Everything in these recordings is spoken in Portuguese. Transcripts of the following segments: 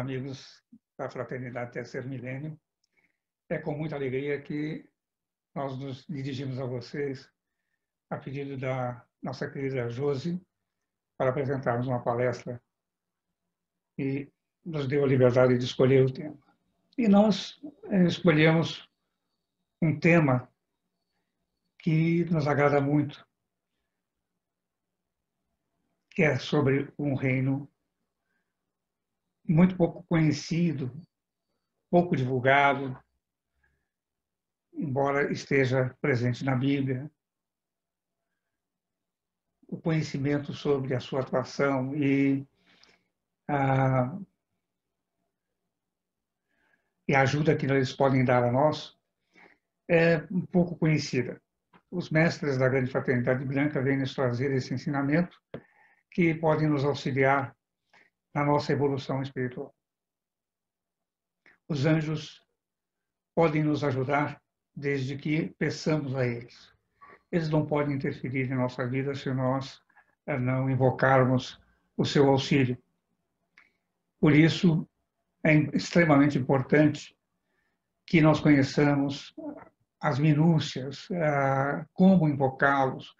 amigos da Fraternidade Terceiro Milênio. É com muita alegria que nós nos dirigimos a vocês a pedido da nossa querida Josi para apresentarmos uma palestra e nos deu a liberdade de escolher o tema. E nós escolhemos um tema que nos agrada muito, que é sobre um reino muito pouco conhecido, pouco divulgado, embora esteja presente na Bíblia. O conhecimento sobre a sua atuação e a ajuda que eles podem dar a nós é um pouco conhecida. Os mestres da Grande Fraternidade Branca vêm nos trazer esse ensinamento que podem nos auxiliar na nossa evolução espiritual. Os anjos podem nos ajudar desde que peçamos a eles. Eles não podem interferir em nossa vida se nós não invocarmos o seu auxílio. Por isso, é extremamente importante que nós conheçamos as minúcias, como invocá-los,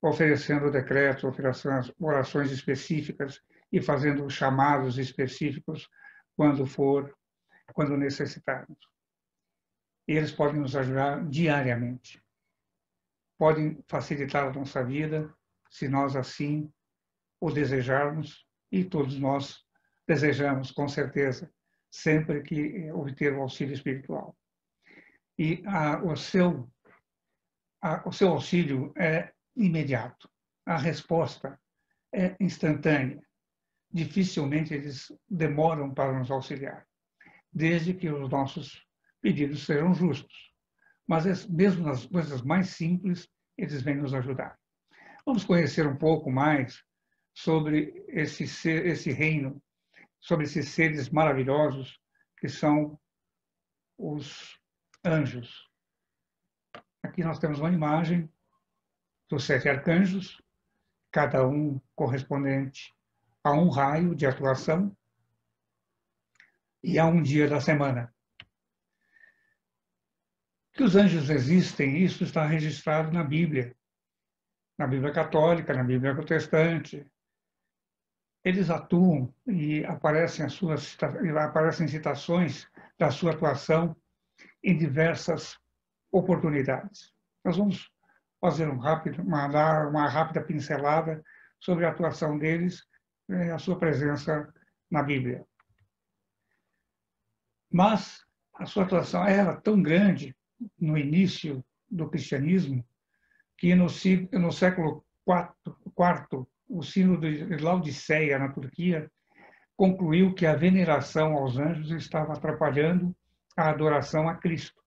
oferecendo decretos, oferecendo orações específicas e fazendo chamados específicos quando necessitarmos. Eles podem nos ajudar diariamente. Podem facilitar a nossa vida, se nós assim o desejarmos, e todos nós desejamos, com certeza, sempre que obter o auxílio espiritual. E o seu auxílio é imediato. A resposta é instantânea. Dificilmente eles demoram para nos auxiliar, desde que os nossos pedidos sejam justos. Mas mesmo nas coisas mais simples, eles vêm nos ajudar. Vamos conhecer um pouco mais sobre esse reino, sobre esses seres maravilhosos que são os anjos. Aqui nós temos uma imagem dos 7 arcanjos, cada um correspondente a um raio de atuação e a um dia da semana. Que os anjos existem, isso está registrado na Bíblia católica, na Bíblia protestante. Eles atuam e aparecem citações da sua atuação em diversas oportunidades. Nós vamos fazer uma rápida pincelada sobre a atuação deles, a sua presença na Bíblia. Mas a sua atuação era tão grande no início do cristianismo que no século IV, o Sínodo de Laodiceia, na Turquia, concluiu que a veneração aos anjos estava atrapalhando a adoração a Cristo.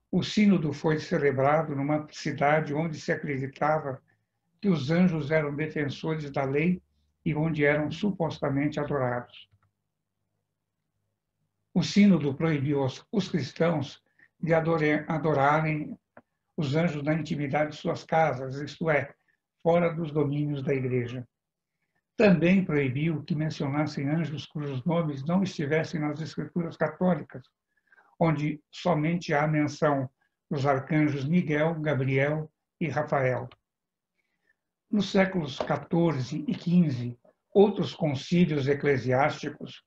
O sínodo foi celebrado numa cidade onde se acreditava que os anjos eram defensores da lei e onde eram supostamente adorados. O sínodo proibiu os cristãos de adorarem os anjos na intimidade de suas casas, isto é, fora dos domínios da igreja. Também proibiu que mencionassem anjos cujos nomes não estivessem nas escrituras católicas, onde somente há menção dos arcanjos Miguel, Gabriel e Rafael. Nos séculos XIV e XV, outros concílios eclesiásticos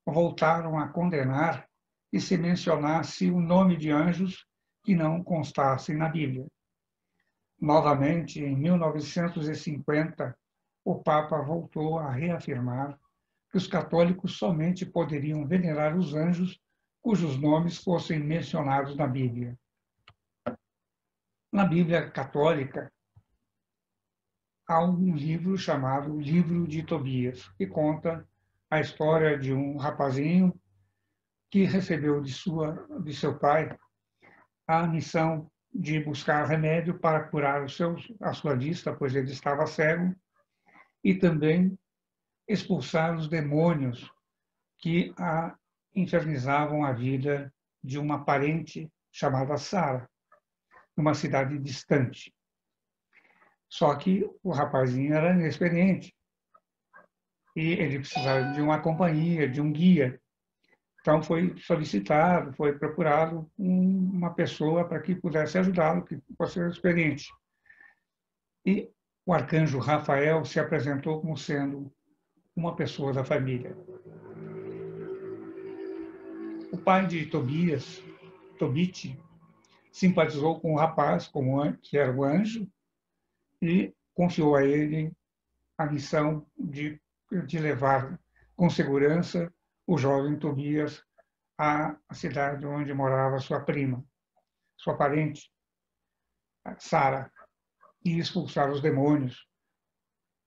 voltaram a condenar que se mencionasse o nome de anjos que não constassem na Bíblia. Novamente, em 1950, o Papa voltou a reafirmar que os católicos somente poderiam venerar os anjos cujos nomes fossem mencionados na Bíblia. Na Bíblia católica, há um livro chamado Livro de Tobias, que conta a história de um rapazinho que recebeu de seu pai a missão de buscar remédio para curar a sua vista, pois ele estava cego, e também expulsar os demônios que infernizavam a vida de uma parente chamada Sara, numa cidade distante. Só que o rapazinho era inexperiente e ele precisava de uma companhia, de um guia. Então foi solicitado, foi procurado uma pessoa para que pudesse ajudá-lo, que fosse experiente. E o arcanjo Rafael se apresentou como sendo uma pessoa da família. O pai de Tobias, Tobit, simpatizou com o rapaz, que era o anjo, e confiou a ele a missão de levar com segurança o jovem Tobias à cidade onde morava sua prima, sua parente, Sara, e expulsar os demônios,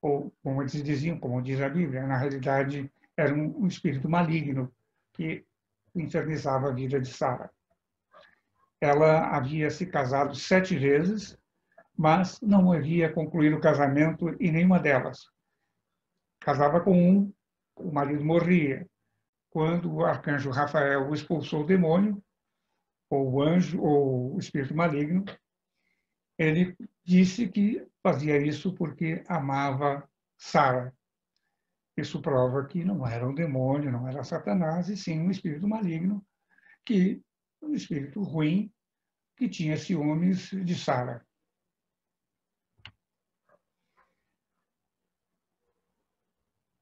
ou como eles diziam, como diz a Bíblia, na realidade era um espírito maligno que infernizava a vida de Sara. Ela havia se casado 7 vezes, mas não havia concluído o casamento em nenhuma delas. Casava com um, o marido morria. Quando o arcanjo Rafael expulsou o demônio, ou o anjo, ou o espírito maligno, ele disse que fazia isso porque amava Sara. Isso prova que não era um demônio, não era Satanás, e sim um espírito maligno, um espírito ruim, que tinha ciúmes de Sara.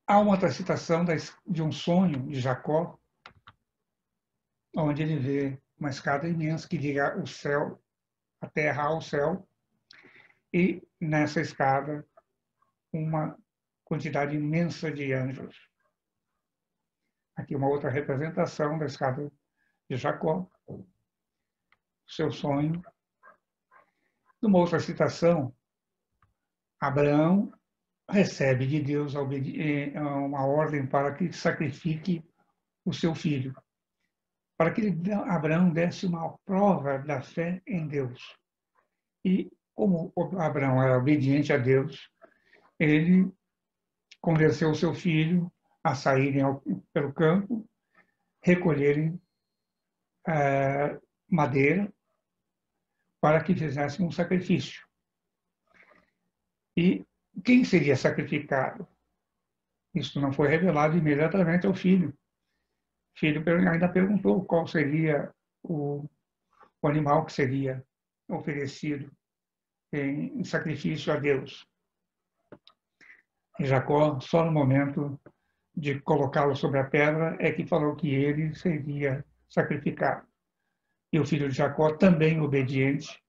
Há uma outra citação de um sonho de Jacó, onde ele vê uma escada imensa que liga o céu, a terra ao céu, e nessa escada uma quantidade imensa de anjos. Aqui uma outra representação da escada de Jacó, seu sonho. Numa outra citação, Abraão recebe de Deus uma ordem para que sacrifique o seu filho, para que Abraão desse uma prova da fé em Deus. E como Abraão era obediente a Deus, ele convenceu o seu filho a saírem pelo campo, recolherem madeira para que fizessem um sacrifício. E quem seria sacrificado? Isso não foi revelado imediatamente ao filho. O filho ainda perguntou qual seria o animal que seria oferecido em sacrifício a Deus. E Jacó, só no momento de colocá-lo sobre a pedra, é que falou que ele seria sacrificado. E o filho de Jacó, também obediente,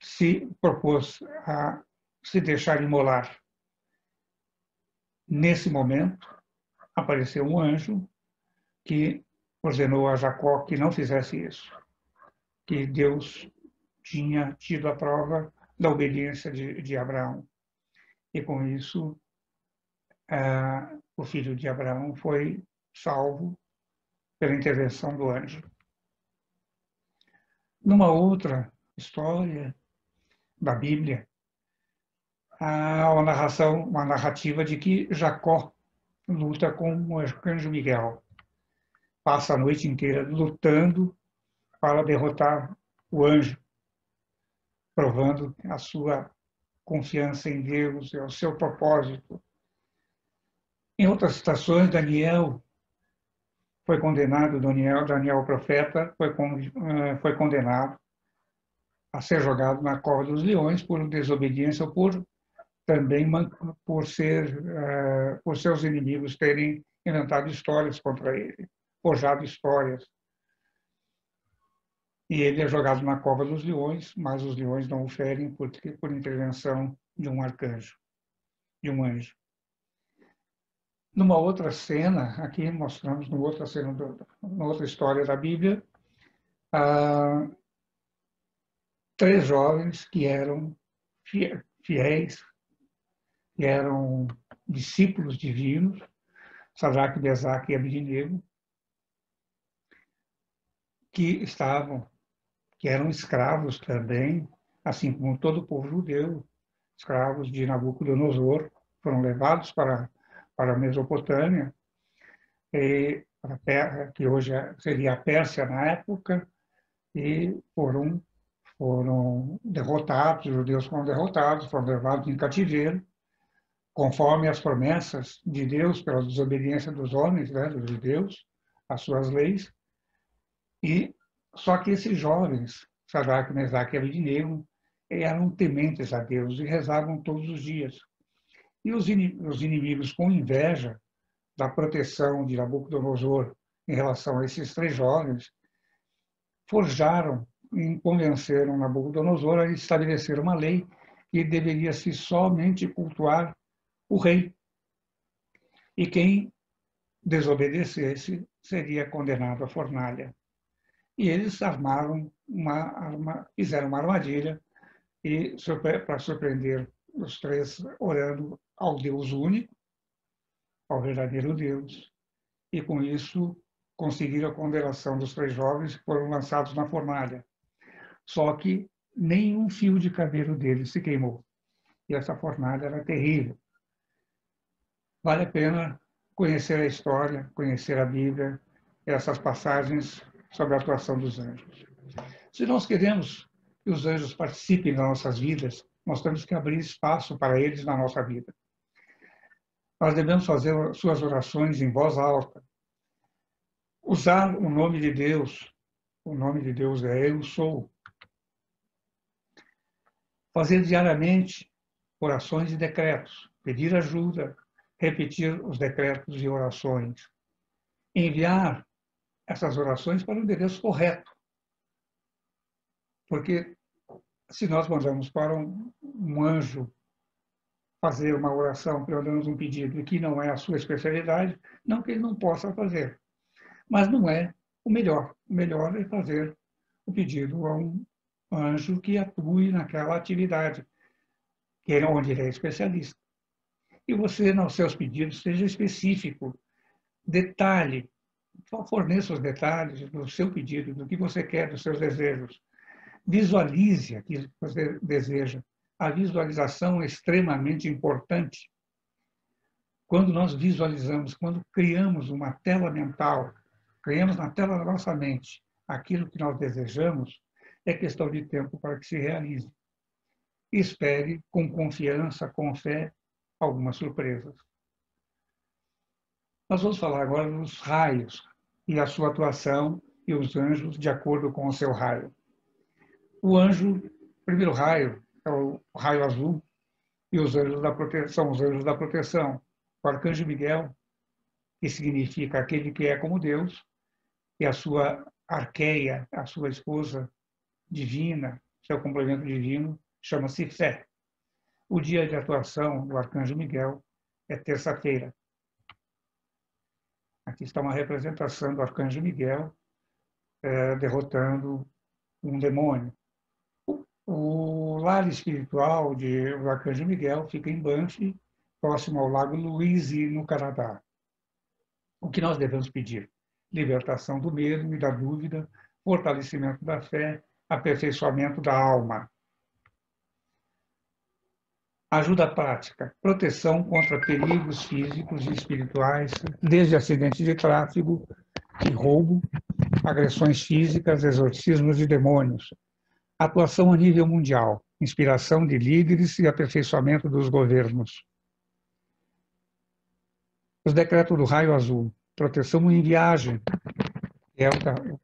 se propôs a se deixar imolar. Nesse momento, apareceu um anjo que ordenou a Jacó que não fizesse isso, que Deus tinha tido a prova da obediência de Abraão. E com isso, o filho de Abraão foi salvo pela intervenção do anjo. Numa outra história da Bíblia, há uma narrativa de que Jacó luta com o arcanjo Miguel. Passa a noite inteira lutando para derrotar o anjo, provando a sua confiança em Deus e o seu propósito. Em outras citações, Daniel foi condenado, Daniel o profeta, foi condenado a ser jogado na cova dos leões por desobediência ou também por seus inimigos terem inventado histórias contra ele, forjado histórias. E ele é jogado na cova dos leões, mas os leões não o ferem por intervenção de um arcanjo, de um anjo. Numa outra cena, aqui mostramos numa outra história da Bíblia, 3 jovens que eram fiéis, que eram discípulos divinos, Sadraque, Mesaque e Abednego, que eram escravos também, assim como todo o povo judeu, escravos de Nabucodonosor, foram levados para a Mesopotâmia, para a terra que hoje seria a Pérsia na época, e foram derrotados, os judeus foram derrotados, foram levados em cativeiro, conforme as promessas de Deus pela desobediência dos homens, né, dos judeus, as suas leis, e só que esses jovens, Sadraque, Mesaque e Abednego, eram tementes a Deus e rezavam todos os dias. E os inimigos, com inveja da proteção de Nabucodonosor em relação a esses três jovens, forjaram e convenceram Nabucodonosor a estabelecer uma lei que deveria-se somente cultuar o rei. E quem desobedecesse seria condenado à fornalha. E eles fizeram uma armadilha e para surpreender os três, orando ao Deus único, ao verdadeiro Deus, e com isso conseguiram a condenação dos três jovens que foram lançados na fornalha. Só que nenhum fio de cabelo deles se queimou. E essa fornalha era terrível. Vale a pena conhecer a história, conhecer a Bíblia, essas passagens sobre a atuação dos anjos. Se nós queremos que os anjos participem das nossas vidas, nós temos que abrir espaço para eles na nossa vida. Nós devemos fazer suas orações em voz alta. Usar o nome de Deus. O nome de Deus é Eu Sou. Fazer diariamente orações e decretos. Pedir ajuda. Repetir os decretos e orações. Enviar essas orações para o endereço correto. Porque se nós mandamos para um anjo fazer uma oração, pelo menos um pedido, que não é a sua especialidade, não que ele não possa fazer. Mas não é o melhor. O melhor é fazer o pedido a um anjo que atue naquela atividade, que é onde ele é especialista. E você, nos seus pedidos, seja específico, detalhe, forneça os detalhes do seu pedido, do que você quer, dos seus desejos. Visualize aquilo que você deseja. A visualização é extremamente importante. Quando nós visualizamos, quando criamos uma tela mental, criamos na tela da nossa mente aquilo que nós desejamos, é questão de tempo para que se realize. Espere com confiança, com fé, algumas surpresas. Nós vamos falar agora dos raios e a sua atuação e os anjos de acordo com o seu raio. O anjo, o primeiro raio, é o raio azul, e os anjos da proteção são os anjos da proteção. O arcanjo Miguel, que significa aquele que é como Deus, e a sua arqueia, a sua esposa divina, seu complemento divino, chama-se Fé. O dia de atuação do arcanjo Miguel é terça-feira. Aqui está uma representação do arcanjo Miguel derrotando um demônio. O lar espiritual do arcanjo Miguel fica em Banff, próximo ao Lago Louise, no Canadá. O que nós devemos pedir? Libertação do medo e da dúvida, fortalecimento da fé, aperfeiçoamento da alma. Ajuda prática, proteção contra perigos físicos e espirituais, desde acidentes de tráfego e roubo, agressões físicas, exorcismos de demônios. Atuação a nível mundial, inspiração de líderes e aperfeiçoamento dos governos. Os decretos do raio azul, proteção em viagem, que é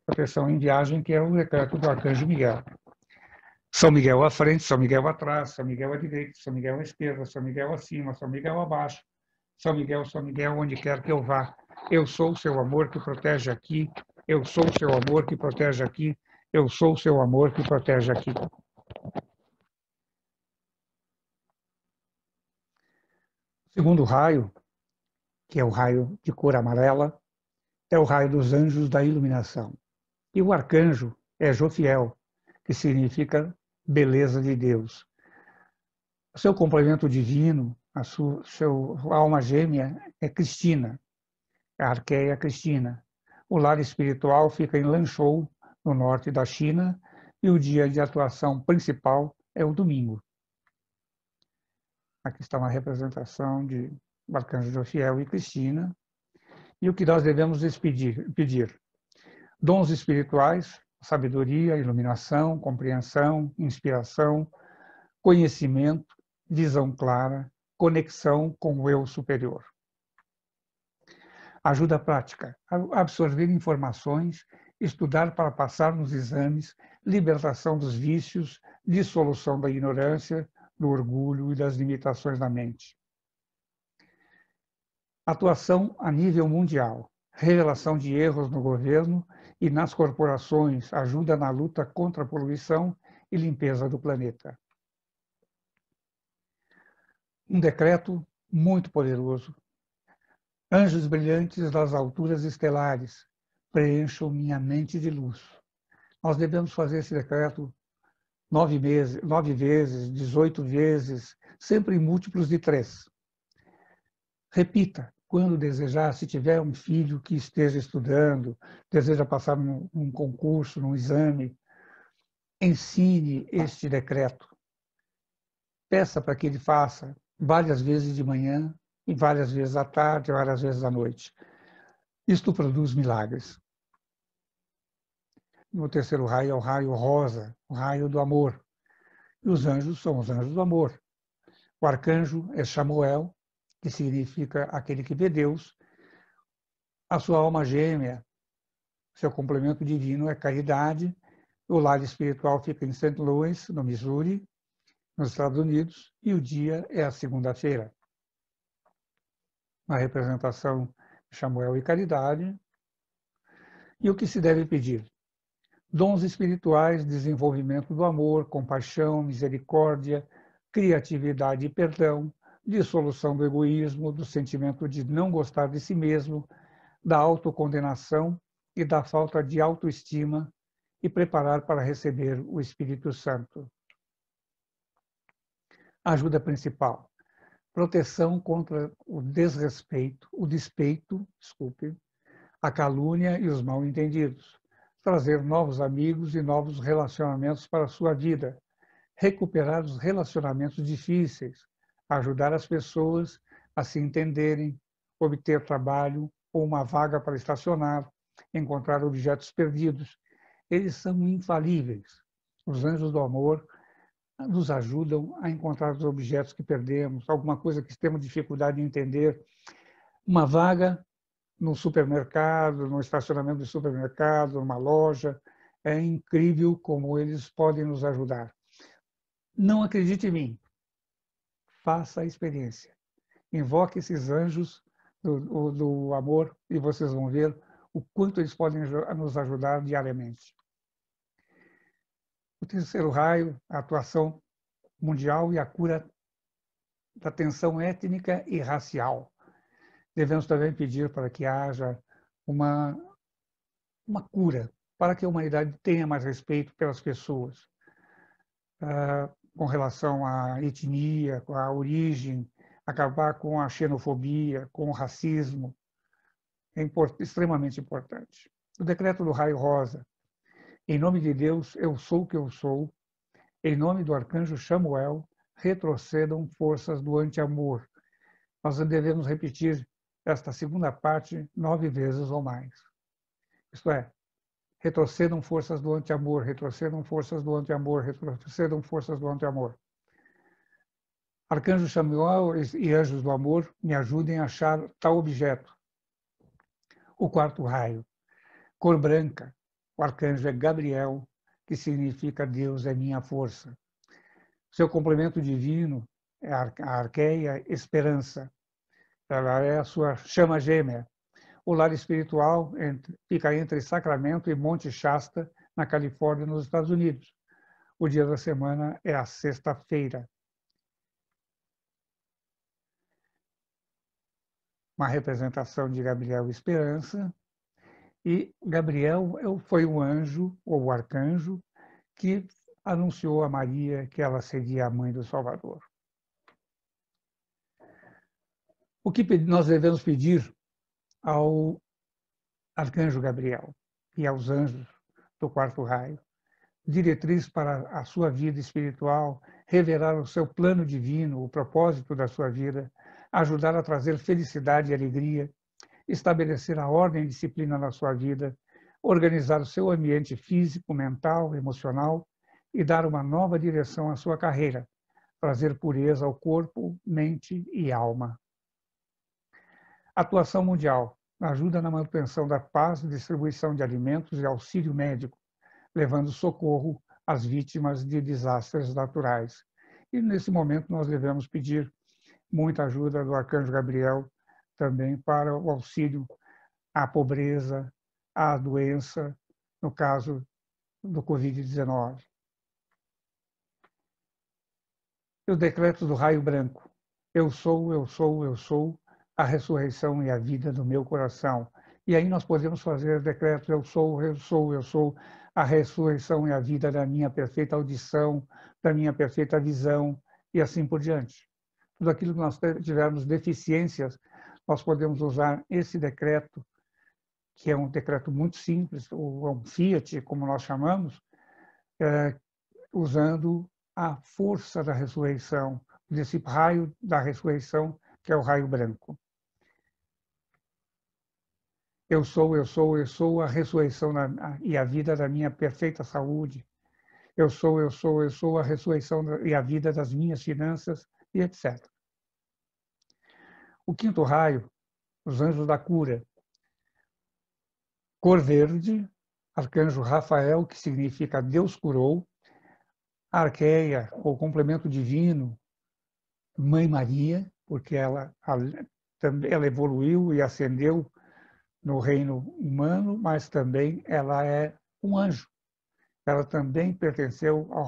proteção em viagem, que é o decreto do arcanjo Miguel. São Miguel à frente, São Miguel atrás, São Miguel à direita, São Miguel à esquerda, São Miguel acima, São Miguel abaixo, São Miguel, onde quer que eu vá. Eu sou o seu amor que protege aqui, eu sou o seu amor que protege aqui, eu sou o seu amor que protege aqui. O segundo raio, que é o raio de cor amarela, é o raio dos anjos da iluminação. E o arcanjo é Jofiel, que significa beleza de Deus. O seu complemento divino, a sua alma gêmea é Cristina, a arqueia Cristina. O lar espiritual fica em Lanzhou, no norte da China, e o dia de atuação principal é o domingo. Aqui está uma representação de arcanjo Jofiel e Cristina. E o que nós devemos pedir? Dons espirituais, sabedoria, iluminação, compreensão, inspiração, conhecimento, visão clara, conexão com o eu superior. Ajuda prática, absorver informações, estudar para passar nos exames, libertação dos vícios, dissolução da ignorância, do orgulho e das limitações da mente. Atuação a nível mundial, revelação de erros no governo e nas corporações, ajuda na luta contra a poluição e limpeza do planeta. Um decreto muito poderoso. Anjos brilhantes das alturas estelares, preencham minha mente de luz. Nós devemos fazer esse decreto 9 vezes, 18 vezes, sempre em múltiplos de 3. Repita, quando desejar, se tiver um filho que esteja estudando, deseja passar num concurso, num exame, ensine este decreto. Peça para que ele faça várias vezes de manhã, e várias vezes à tarde, várias vezes à noite. Isto produz milagres. O terceiro raio é o raio rosa, o raio do amor. E os anjos são os anjos do amor. O arcanjo é Chamuel, que significa aquele que vê Deus. A sua alma gêmea, seu complemento divino é caridade. O lar espiritual fica em St. Louis, no Missouri, nos Estados Unidos, e o dia é a segunda-feira. Uma representação de Chamuel e caridade. E o que se deve pedir? Dons espirituais, desenvolvimento do amor, compaixão, misericórdia, criatividade e perdão, dissolução do egoísmo, do sentimento de não gostar de si mesmo, da autocondenação e da falta de autoestima, e preparar para receber o Espírito Santo. Ajuda principal: proteção contra o desrespeito, a calúnia e os mal-entendidos. Trazer novos amigos e novos relacionamentos para a sua vida. Recuperar os relacionamentos difíceis. Ajudar as pessoas a se entenderem, obter trabalho ou uma vaga para estacionar, encontrar objetos perdidos. Eles são infalíveis. Os anjos do amor nos ajudam a encontrar os objetos que perdemos, alguma coisa que temos dificuldade de entender. Uma vaga no supermercado, no estacionamento do supermercado, numa loja. É incrível como eles podem nos ajudar. Não acredite em mim. Faça a experiência. Invoque esses anjos do amor e vocês vão ver o quanto eles podem nos ajudar diariamente. O terceiro raio, a atuação mundial e a cura da tensão étnica e racial. Devemos também pedir para que haja uma cura, para que a humanidade tenha mais respeito pelas pessoas, com relação à etnia, com a origem, acabar com a xenofobia, com o racismo. É extremamente importante. O decreto do raio rosa. Em nome de Deus, eu sou o que eu sou. Em nome do arcanjo Chamuel, retrocedam forças do anti-amor. Nós devemos repetir esta segunda parte 9 vezes ou mais. Isto é, retrocedam forças do anti-amor, retrocedam forças do anti-amor, retrocedam forças do anti-amor. Arcanjo Chamuel e anjos do amor, me ajudem a achar tal objeto. O quarto raio, cor branca. O arcanjo é Gabriel, que significa Deus é minha força. Seu complemento divino é a arqueia esperança. Ela é a sua chama gêmea. O lar espiritual fica entre Sacramento e Monte Shasta, na Califórnia, nos Estados Unidos. O dia da semana é a sexta-feira. Uma representação de Gabriel Esperança. E Gabriel foi o anjo, ou o arcanjo, que anunciou a Maria que ela seria a mãe do Salvador. O que nós devemos pedir ao arcanjo Gabriel e aos anjos do quarto raio? Diretriz para a sua vida espiritual, revelar o seu plano divino, o propósito da sua vida, ajudar a trazer felicidade e alegria, estabelecer a ordem e disciplina na sua vida, organizar o seu ambiente físico, mental, emocional e dar uma nova direção à sua carreira, trazer pureza ao corpo, mente e alma. Atuação mundial. ajuda na manutenção da paz, distribuição de alimentos e auxílio médico, levando socorro às vítimas de desastres naturais. E nesse momento nós devemos pedir muita ajuda do Arcanjo Gabriel também para o auxílio à pobreza, à doença, no caso do Covid-19. E o decreto do raio branco. Eu sou a ressurreição e a vida do meu coração. E aí nós podemos fazer decretos, eu sou a ressurreição e a vida da minha perfeita audição, da minha perfeita visão, e assim por diante. Tudo aquilo que nós tivermos deficiências, nós podemos usar esse decreto, que é um decreto muito simples, ou um fiat, como nós chamamos, usando a força da ressurreição, desse raio da ressurreição, que é o raio branco. Eu sou a ressurreição e a vida da minha perfeita saúde. Eu sou a ressurreição e a vida das minhas finanças, e etc. O quinto raio, os anjos da cura. Cor verde, arcanjo Rafael, que significa Deus curou. Arqueia, ou complemento divino, Mãe Maria, porque ela evoluiu e ascendeu no reino humano, mas também ela é um anjo. Ela também pertenceu ao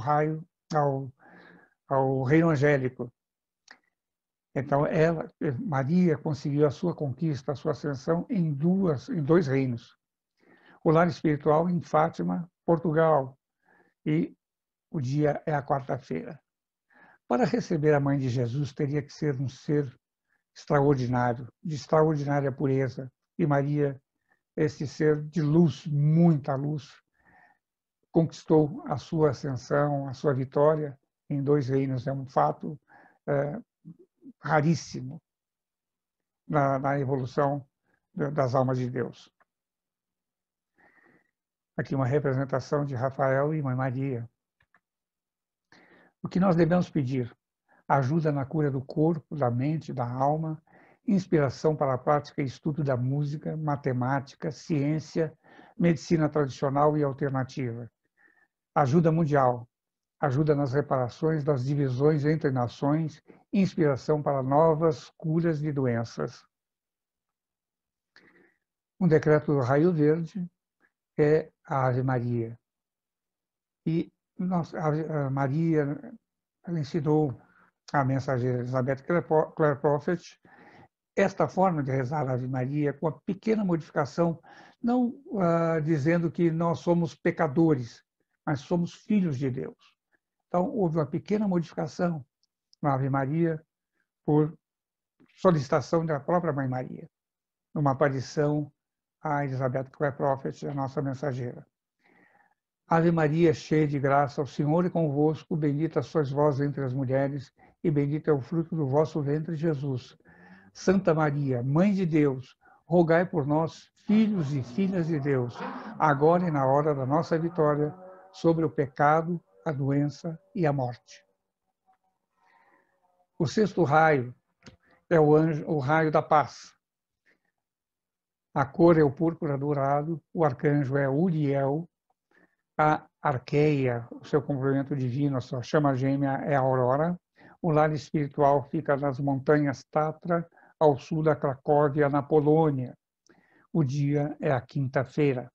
reino angélico. Então, Maria, conseguiu a sua conquista, a sua ascensão em dois reinos. O lar espiritual em Fátima, Portugal, e o dia é a quarta-feira. Para receber a Mãe de Jesus, teria que ser um ser extraordinário, de extraordinária pureza. E Maria, esse ser de luz, muita luz, conquistou a sua ascensão, a sua vitória em dois reinos. É um fato raríssimo na evolução das almas de Deus. Aqui uma representação de Rafael e Mãe Maria. O que nós devemos pedir? Ajuda na cura do corpo, da mente, da alma, inspiração para a prática e estudo da música, matemática, ciência, medicina tradicional e alternativa. Ajuda mundial, ajuda nas reparações das divisões entre nações, inspiração para novas curas de doenças. Um decreto do raio verde é a Ave Maria. E a Maria ensinou a mensageira Elizabeth Clare Prophet esta forma de rezar a Ave Maria com a pequena modificação, não dizendo que nós somos pecadores, mas somos filhos de Deus. Então, houve uma pequena modificação na Ave Maria por solicitação da própria Mãe Maria, numa aparição a Elizabeth Clare Prophet, a nossa mensageira. Ave Maria, cheia de graça, o Senhor é convosco, bendita sois vós entre as mulheres, e bendito é o fruto do vosso ventre, Jesus. Santa Maria, Mãe de Deus, rogai por nós, filhos e filhas de Deus, agora e na hora da nossa vitória, sobre o pecado, a doença e a morte. O sexto raio é o raio da paz. A cor é o púrpura dourado, o arcanjo é Uriel, a Arqueia, o seu complemento divino, a sua chama gêmea é a Aurora. O lar espiritual fica nas montanhas Tatra, ao sul da Cracóvia, na Polônia. O dia é a quinta-feira.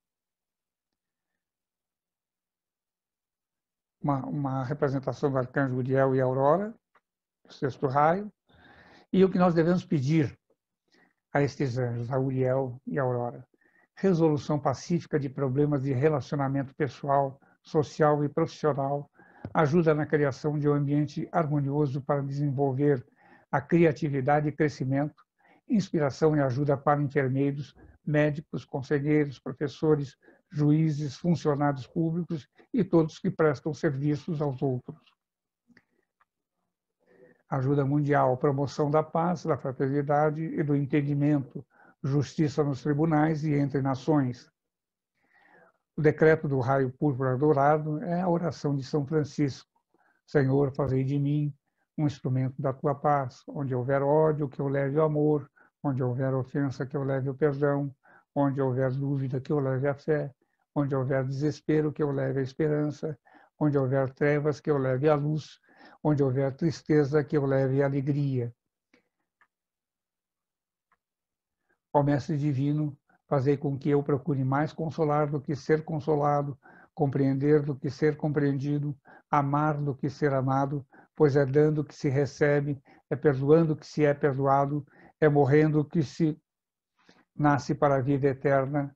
Uma representação do arcanjo Uriel e Aurora, o sexto raio. E o que nós devemos pedir a estes anjos, a Uriel e a Aurora? Resolução pacífica de problemas de relacionamento pessoal, social e profissional, ajuda na criação de um ambiente harmonioso para desenvolver a criatividade e crescimento, inspiração e ajuda para enfermeiros, médicos, conselheiros, professores, juízes, funcionários públicos e todos que prestam serviços aos outros. Ajuda mundial, promoção da paz, da fraternidade e do entendimento, justiça nos tribunais e entre nações. O decreto do raio púrpura dourado é a oração de São Francisco. Senhor, fazei de mim um instrumento da tua paz, onde houver ódio, que eu leve o amor, Onde houver ofensa, que eu leve o perdão. Onde houver dúvida, que eu leve a fé. Onde houver desespero, que eu leve a esperança. Onde houver trevas, que eu leve a luz. Onde houver tristeza, que eu leve a alegria. Ó Mestre Divino, fazei com que eu procure mais consolar do que ser consolado, compreender do que ser compreendido, amar do que ser amado, pois é dando que se recebe, é perdoando que se é perdoado, é morrendo que se nasce para a vida eterna.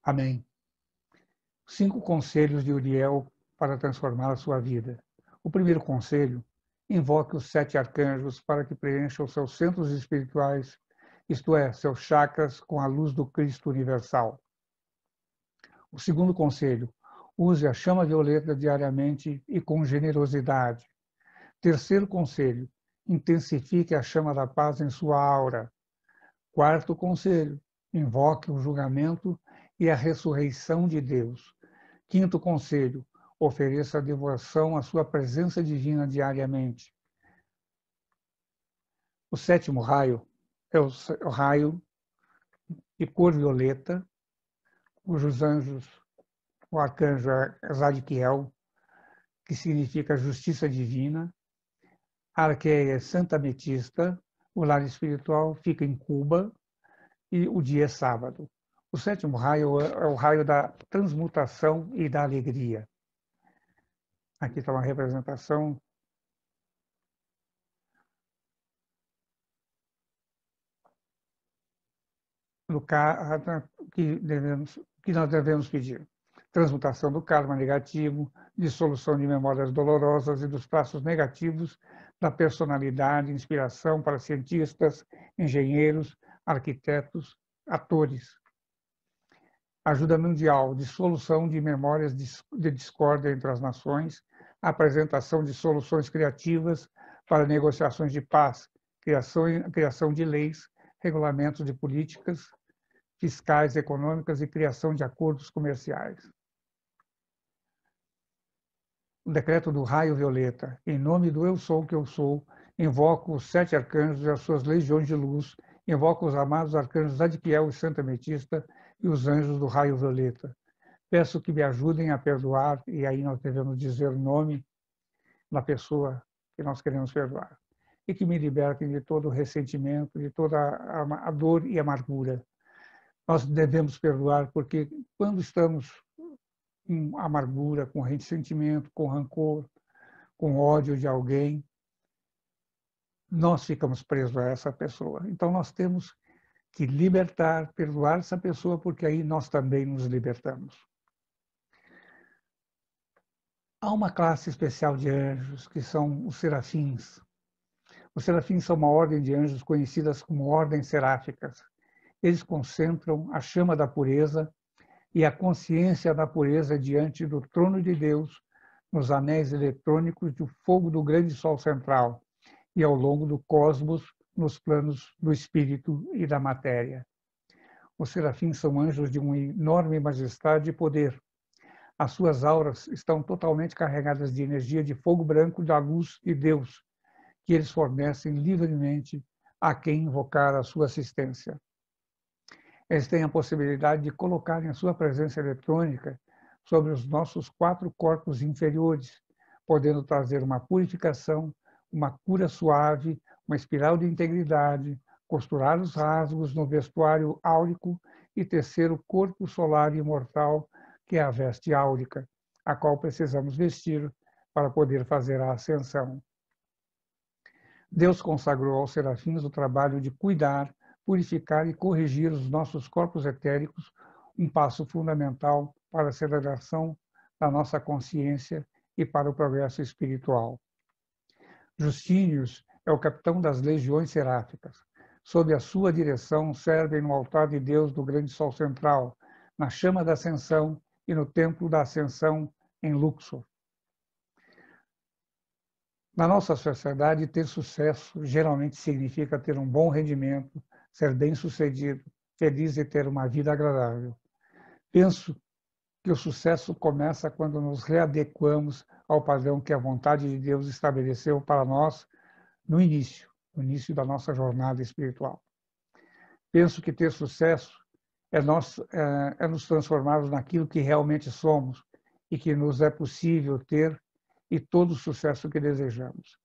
Amém. 5 conselhos de Uriel para transformar a sua vida. O primeiro conselho: invoque os 7 arcanjos para que preencham os seus centros espirituais, isto é, seus chakras, com a luz do Cristo universal. O segundo conselho: use a chama violeta diariamente e com generosidade. Terceiro conselho: intensifique a chama da paz em sua aura. Quarto conselho: invoque o julgamento e a ressurreição de Deus. Quinto conselho: ofereça devoção à sua presença divina diariamente. O sétimo raio é o raio de cor violeta, cujos anjos, o arcanjo é Zadkiel, que significa justiça divina. A arqueia é Santa Ametista, o lar espiritual fica em Cuba e o dia é sábado. O sétimo raio é o raio da transmutação e da alegria. Aqui está uma representação do que nós devemos pedir. Transmutação do karma negativo, dissolução de memórias dolorosas e dos traços negativos da personalidade, inspiração para cientistas, engenheiros, arquitetos, atores. Ajuda mundial, dissolução de memórias de discórdia entre as nações, apresentação de soluções criativas para negociações de paz, criação de leis, regulamentos de políticas fiscais, econômicas e criação de acordos comerciais. O decreto do raio violeta: em nome do eu sou que eu sou, invoco os 7 arcanjos e as suas legiões de luz, invoco os amados arcanjos Zadkiel e Santa Ametista e os anjos do raio violeta. Peço que me ajudem a perdoar, e aí nós devemos dizer o nome da pessoa que nós queremos perdoar, e que me libertem de todo o ressentimento, de toda a dor e amargura. Nós devemos perdoar porque quando estamos com amargura, com ressentimento, com rancor, com ódio de alguém, nós ficamos presos a essa pessoa. Então nós temos que libertar, perdoar essa pessoa, porque aí nós também nos libertamos. Há uma classe especial de anjos, que são os serafins. Os serafins são uma ordem de anjos conhecidas como ordens seráficas. Eles concentram a chama da pureza e a consciência da pureza diante do trono de Deus, nos anéis eletrônicos do fogo do grande sol central e ao longo do cosmos, nos planos do espírito e da matéria. Os serafins são anjos de uma enorme majestade e poder. As suas auras estão totalmente carregadas de energia de fogo branco da luz de Deus, que eles fornecem livremente a quem invocar a sua assistência. Eles têm a possibilidade de colocarem a sua presença eletrônica sobre os nossos 4 corpos inferiores, podendo trazer uma purificação, uma cura suave, uma espiral de integridade, costurar os rasgos no vestuário áurico e tecer o corpo solar imortal, que é a veste áurica, a qual precisamos vestir para poder fazer a ascensão. Deus consagrou aos serafins o trabalho de cuidar, purificar e corrigir os nossos corpos etéricos, um passo fundamental para a aceleração da nossa consciência e para o progresso espiritual. Justínios é o capitão das legiões seráficas. Sob a sua direção, servem no altar de Deus do grande sol central, na chama da ascensão e no templo da ascensão em Luxor. Na nossa sociedade, ter sucesso geralmente significa ter um bom rendimento, ser bem-sucedido, feliz e ter uma vida agradável. Penso que o sucesso começa quando nos readequamos ao padrão que a vontade de Deus estabeleceu para nós no início, no início da nossa jornada espiritual. Penso que ter sucesso é nos transformarmos naquilo que realmente somos e que nos é possível ter e todo o sucesso que desejamos.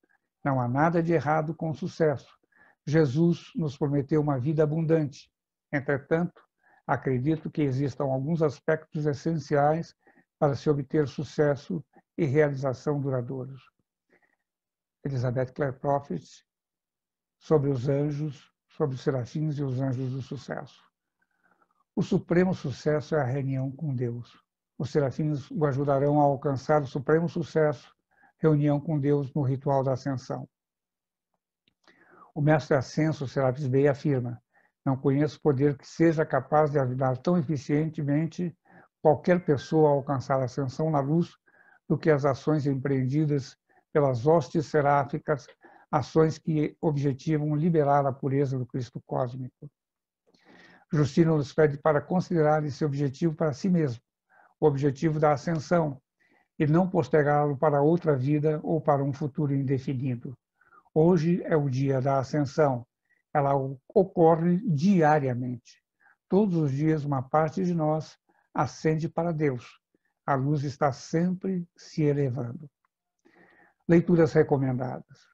Não há nada de errado com o sucesso. Jesus nos prometeu uma vida abundante. Entretanto, acredito que existam alguns aspectos essenciais para se obter sucesso e realização duradouros. Elizabeth Clare Prophet, sobre os anjos, sobre os serafins e os anjos do sucesso. O supremo sucesso é a reunião com Deus. Os serafins o ajudarão a alcançar o supremo sucesso, reunião com Deus no ritual da ascensão. O mestre ascenso, Serapis Bey, afirma: não conheço poder que seja capaz de ajudar tão eficientemente qualquer pessoa a alcançar a ascensão na luz do que as ações empreendidas pelas hostes seráficas, ações que objetivam liberar a pureza do Cristo cósmico. Justino nos pede para considerar esse objetivo para si mesmo, o objetivo da ascensão, e não postergá-lo para outra vida ou para um futuro indefinido. Hoje é o dia da ascensão. Ela ocorre diariamente. Todos os dias uma parte de nós ascende para Deus. A luz está sempre se elevando. Leituras recomendadas.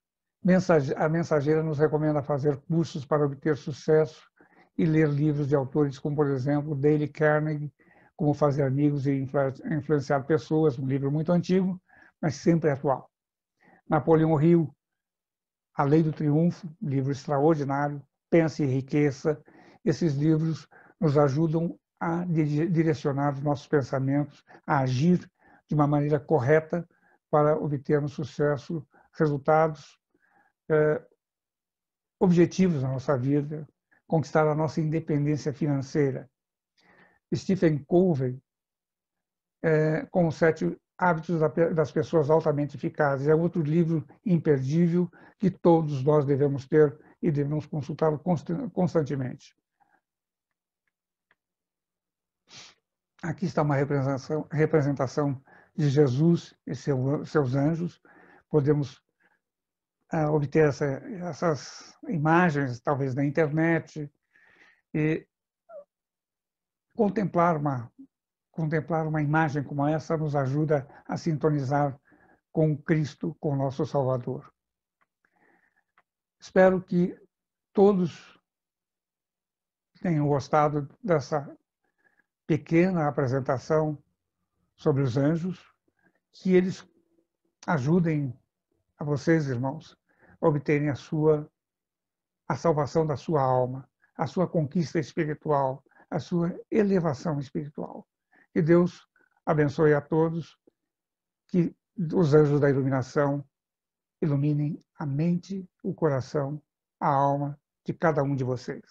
A Mensageira nos recomenda fazer cursos para obter sucesso e ler livros de autores como, por exemplo, Dale Carnegie, Como Fazer Amigos e Influenciar Pessoas, um livro muito antigo, mas sempre atual. Napoleão Hill, A Lei do Triunfo, livro extraordinário, Pense e Enriqueça. Esses livros nos ajudam a direcionar os nossos pensamentos, a agir de uma maneira correta para obtermos sucesso, resultados, objetivos na nossa vida, conquistar a nossa independência financeira. Stephen Covey, com os 7 hábitos das pessoas altamente eficazes. É outro livro imperdível que todos nós devemos ter e devemos consultá-lo constantemente. Aqui está uma representação de Jesus e seus anjos. Podemos obter essas imagens, talvez, na internet, e contemplar uma imagem como essa nos ajuda a sintonizar com Cristo, com nosso Salvador. Espero que todos tenham gostado dessa pequena apresentação sobre os anjos, que eles ajudem a vocês, irmãos, a obterem a salvação da sua alma, a sua conquista espiritual, a sua elevação espiritual. Que Deus abençoe a todos, que os anjos da iluminação iluminem a mente, o coração, a alma de cada um de vocês.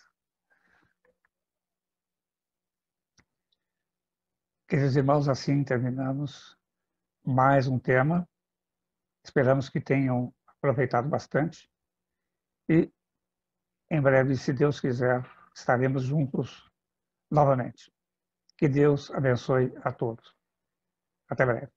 Queridos irmãos, assim terminamos mais um tema. Esperamos que tenham aproveitado bastante. E, em breve, se Deus quiser, estaremos juntos novamente. Que Deus abençoe a todos. Até breve.